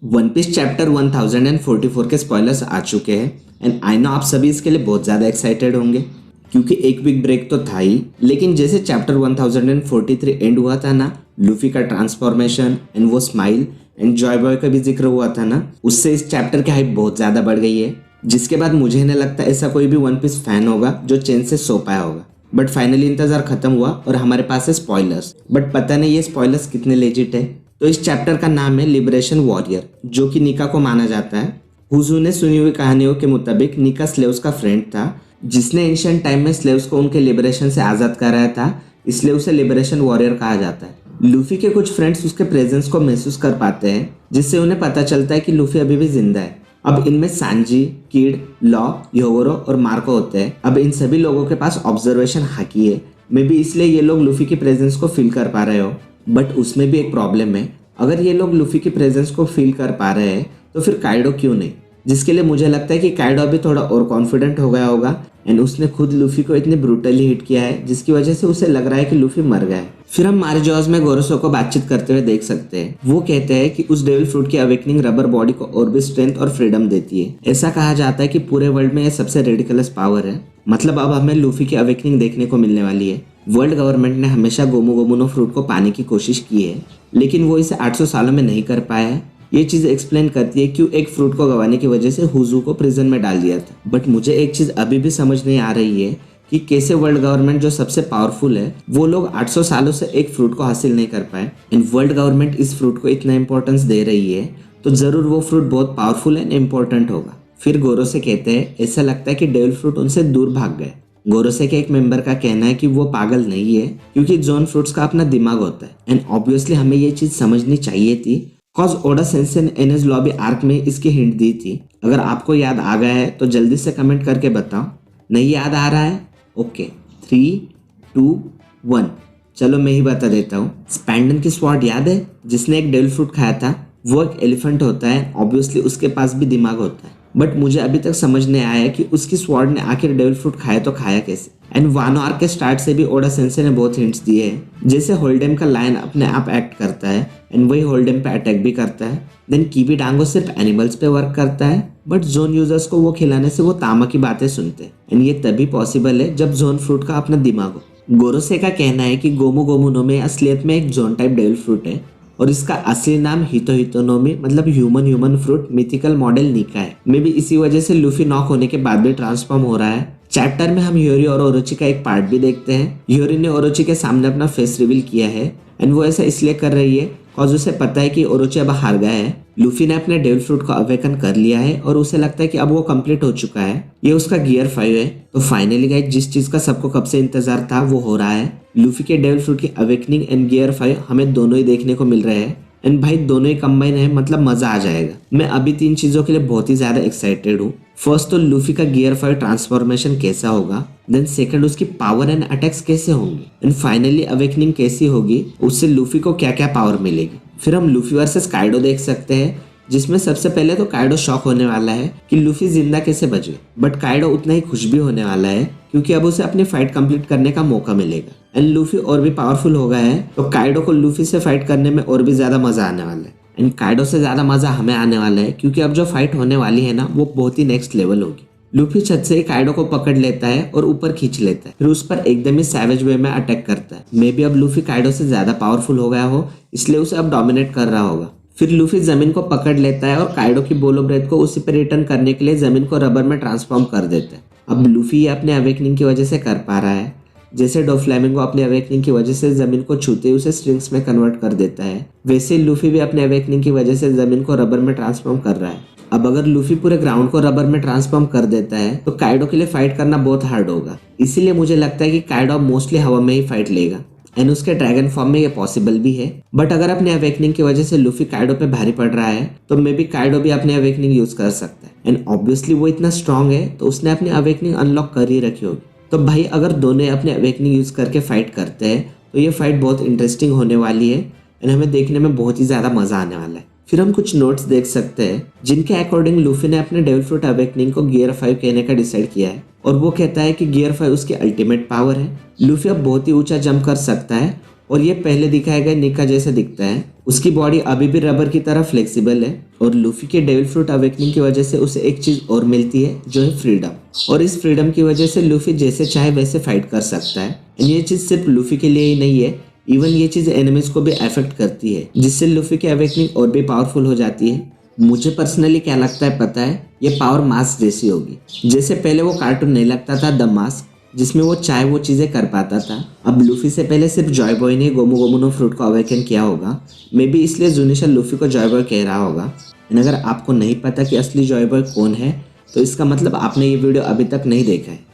One piece chapter 1044 के spoilers आ चुके हैं एंड आई नो आप सभी इसके लिए बहुत ज़्यादा एक्साइटेड होंगे क्योंकि एक वीक ब्रेक तो था ही, लेकिन जैसे चैप्टर 1043 एंड हुआ था ना, लूफी का ट्रांसफॉर्मेशन एंड वो स्माइल एंड जॉय बॉय का भी जिक्र हुआ था ना, उससे इस चैप्टर की हाइप बहुत ज़्यादा बढ़ गई है। जिसके बाद मुझे नहीं लगता ऐसा कोई भी वन पीस फैन होगा जो चैन से सो पाया होगा। बट फाइनली इंतजार खत्म हुआ और हमारे पास है स्पॉयलर्स। बट पता नहीं ये स्पॉयलर्स कितने लेजिट है। तो इस चैप्टर का नाम है लिबरेशन वॉरियर, जो कि निका को माना जाता है। हुजू ने सुनी हुई कहानियों के मुताबिक निका स्लेव्स का फ्रेंड था जिसने एंशिएंट टाइम में स्लेव्स को उनके लिबरेशन से आज़ाद कराया था, इसलिए उसे लिबरेशन वॉरियर कहा जाता है। लूफी के कुछ फ्रेंड्स उसके प्रेजेंस को महसूस कर पाते हैं जिससे उन्हें पता चलता है कि लूफी अभी भी जिंदा है। अब इनमें सांजी, किड, लॉ, योगोरो और मार्को होते हैं। अब इन सभी लोगों के पास ऑब्जर्वेशन हाकी है, मे बी इसलिए ये लोग लूफी की प्रेजेंस को फील कर पा रहे हो। बट उसमें भी एक प्रॉब्लम है, अगर ये लोग लूफी की प्रेजेंस को फील कर पा रहे हैं तो फिर काइडो क्यों नहीं? जिसके लिए मुझे लगता है कि काइडो अभी थोड़ा और कॉन्फिडेंट हो गया होगा एंड उसने खुद लूफी को इतनी ब्रूटली हिट किया है जिसकी वजह से उसे लग रहा है कि लूफी मर गया है। फिर हम मारिजॉज में गोरोसो को बातचीत करते हुए देख सकते हैं। वो कहते हैं कि उस डेविल फ्रूट की अवेकनिंग रबर बॉडी को और भी स्ट्रेंथ और फ्रीडम देती है। ऐसा कहा जाता है कि पूरे वर्ल्ड में ये सबसे रेडिकुलस पावर है। मतलब अब हमें लूफी की अवेकनिंग देखने को मिलने वाली है। वर्ल्ड गवर्नमेंट ने हमेशा गोमू गोमुनो फ्रूट को पाने की कोशिश की है, लेकिन वो इसे 800 सालों में नहीं कर पाया है। ये चीज़ एक्सप्लेन करती है क्यों एक फ्रूट को गंवाने की वजह से हुजू को प्रिजन में डाल दिया था। बट मुझे एक चीज़ अभी भी समझ नहीं आ रही है कि कैसे वर्ल्ड गवर्नमेंट जो सबसे पावरफुल है वो लोग 800 सालों से एक फ्रूट को हासिल नहीं कर पाए एंड वर्ल्ड गवर्नमेंट इस फ्रूट को इतना इंपॉर्टेंस दे रही है तो ज़रूर वो फ्रूट बहुत पावरफुल एंड इम्पोर्टेंट होगा। फिर गोरो से कहते हैं ऐसा लगता है कि डेविल फ्रूट उनसे दूर भाग गए। गोरोसे के एक मेंबर का कहना है कि वो पागल नहीं है क्योंकि जोन फ्रूट्स का अपना दिमाग होता है एंड ऑब्वियसली हमें ये चीज़ समझनी चाहिए थी कॉज ओडा सेंसेई ने एनएस लॉबी आर्क में इसकी हिंट दी थी। अगर आपको याद आ गया है तो जल्दी से कमेंट करके बताओ। नहीं याद आ रहा है? ओके, 3, 2, 1 चलो मैं ही बता देता हूँ। स्पैंडन की स्वॉर्ड याद है जिसने एक डेविल फ्रूट खाया था? वो एक एलिफेंट होता है, ऑब्वियसली उसके पास भी दिमाग होता है। बट मुझे अभी तक समझ नहीं आया कि उसकी स्वॉर्ड ने आखिर डेविल फ्रूट खाया तो खाया कैसे। एंड वानो आर्क के स्टार्ट से भी ओडा सेंसेई ने बहुत हिंट्स दिए हैं, जैसे होल्डेम का लायन अपने आप एक्ट करता है एंड वही होल्डेम पे अटैक भी करता है। देन कीबी डांगो सिर्फ एनिमल्स पे वर्क करता है, बट जोन यूजर्स को वो खिलाने से वो तामा की बातें सुनते हैं एंड ये तभी पॉसिबल है जब जोन फ्रूट का अपना दिमाग हो। गोरोसे का कहना है कि गोमू गोमुनो में असलियत में एक जोन टाइप डेविल फ्रूट है और इसका असली नाम हितोहितोनोमी मतलब ह्यूमन फ्रूट मिथिकल मॉडल निका है। मे बी इसी वजह से लूफी नॉक होने के बाद भी ट्रांसफॉर्म हो रहा है। चैप्टर में हम ह्योरी और ओरोची का एक पार्ट भी देखते हैं। ह्योरी ने ओरोची के सामने अपना फेस रिवील किया है एंड वो ऐसा इसलिए कर रही है कॉज उसे पता है कि ओरोची अब हार गया है। लूफी ने अपने डेविल फ्रूट को अवेकन कर लिया है और उसे लगता है कि अब वो कंप्लीट हो चुका है। ये उसका गियर 5 है। तो फाइनली गाइस जिस चीज का सबको कब से इंतजार था वो हो रहा है। लूफी के डेविल फ्रूट की अवेकनिंग एंड गियर 5 हमें दोनों ही देखने को मिल रहे हैं एंड भाई दोनों ही कंबाइन है, मतलब मजा आ जाएगा। मैं अभी 3 चीजों के लिए बहुत ही ज्यादा एक्साइटेड हूँ। फर्स्ट तो लूफी का गियर 5 ट्रांसफॉर्मेशन कैसा होगा, देन सेकंड उसकी पावर एंड अटैक्स कैसे होंगे एंड फाइनली अवेकनिंग कैसी होगी, उससे लूफी को क्या क्या पावर मिलेगी। फिर हम लूफी वर्सेस काइडो देख सकते हैं जिसमें सबसे पहले तो काइडो शॉक होने वाला है कि लूफी जिंदा कैसे बच गए, बट काइडो उतना ही खुश भी होने वाला है क्योंकि अब उसे अपनी फाइट कंप्लीट करने का मौका मिलेगा एंड लूफी और भी पावरफुल हो गया है तो काइडो को लूफी से फाइट करने में और भी ज्यादा मजा आने वाला है एंड काइडो से ज्यादा मजा हमें आने वाला है क्योंकि अब जो फाइट होने वाली है ना वो बहुत ही नेक्स्ट लेवल होगी। लूफी छत से ही काइडो को पकड़ लेता है और ऊपर खींच लेता है, फिर उस पर एकदम ही सैवेज वे में अटैक करता है। मे बी अब लूफी काइडो से ज्यादा पावरफुल हो गया हो इसलिए उसे अब डोमिनेट कर रहा होगा। फिर लूफी जमीन को पकड़ लेता है और काइडो की बोलो ब्रेथ को उसी पे रिटर्न करने के लिए जमीन को रबर में ट्रांसफॉर्म कर देता है। अब लूफी ये अपने अवेकनिंग की वजह से कर पा रहा है, जैसे डोफ्लेमिंगो अपने अवेकनिंग की वजह से जमीन को छूते उसे स्ट्रिंग्स में कन्वर्ट कर देता है, वैसे लूफी भी अपने अवेकनिंग की वजह से जमीन को रबर में ट्रांसफॉर्म कर रहा है। अब अगर लूफी पूरे ग्राउंड को रबर में ट्रांसफॉर्म कर देता है तो काइडो के लिए फाइट करना बहुत हार्ड होगा। इसीलिए मुझे लगता है कि काइडो मोस्टली हवा में ही फाइट लेगा एंड उसके ड्रैगन फॉर्म में ये पॉसिबल भी है। बट अगर अपने अवेकनिंग की वजह से लूफी काइडो पे भारी पड़ रहा है तो मे बी काइडो भी अपने अवेकनिंग यूज कर सकता है एंड ऑब्वियसली वो इतना स्ट्रांग है तो उसने अपनी अवेकनिंग अनलॉक कर ही रखी होगी। तो भाई अगर दोनों अपने अवेकनिंग यूज करके फाइट करते हैं तो ये फाइट बहुत इंटरेस्टिंग होने वाली है एंड हमें देखने में बहुत ही ज्यादा मजा आने वाला है। फिर हम कुछ नोट्स देख सकते हैं जिनके अकॉर्डिंग लूफी ने अपने डेविल फ्रूट अवेकनिंग को गियर 5 कहने का डिसाइड किया है और वो कहता है कि गियर 5 उसकी अल्टीमेट पावर है। लूफी अब बहुत ही ऊंचा जंप कर सकता है और ये पहले दिखाया गया निका जैसा दिखता है। उसकी बॉडी अभी भी रबर की तरह फ्लेक्सिबल है और लूफी के डेविल फ्रूट अवेकनिंग की वजह से उसे एक चीज और मिलती है जो है फ्रीडम। और इस फ्रीडम की वजह से लूफी जैसे चाहे वैसे फाइट कर सकता है। ये चीज सिर्फ लूफी के लिए ही नहीं है, इवन ये चीज एनिमीज को भी अफेक्ट करती है, जिससे लूफी की अवेकनिंग और भी पावरफुल हो जाती है। मुझे पर्सनली क्या लगता है पता है, ये पावर मास्क जैसी होगी। जैसे पहले वो कार्टून नहीं लगता था द मास्क, जिसमें वो चाहे वो चीजें कर पाता था, अब लूफी से पहले सिर्फ जॉय बॉय ने गोमू गोमू नो फ्रूट को अवेकन किया होगा। मे बी इसलिए जुनिशा लूफी को जॉय बॉय कह रहा होगा। अगर आपको नहीं पता कि असली जॉय बॉय कौन है, तो इसका मतलब आपने ये वीडियो अभी तक नहीं देखा है।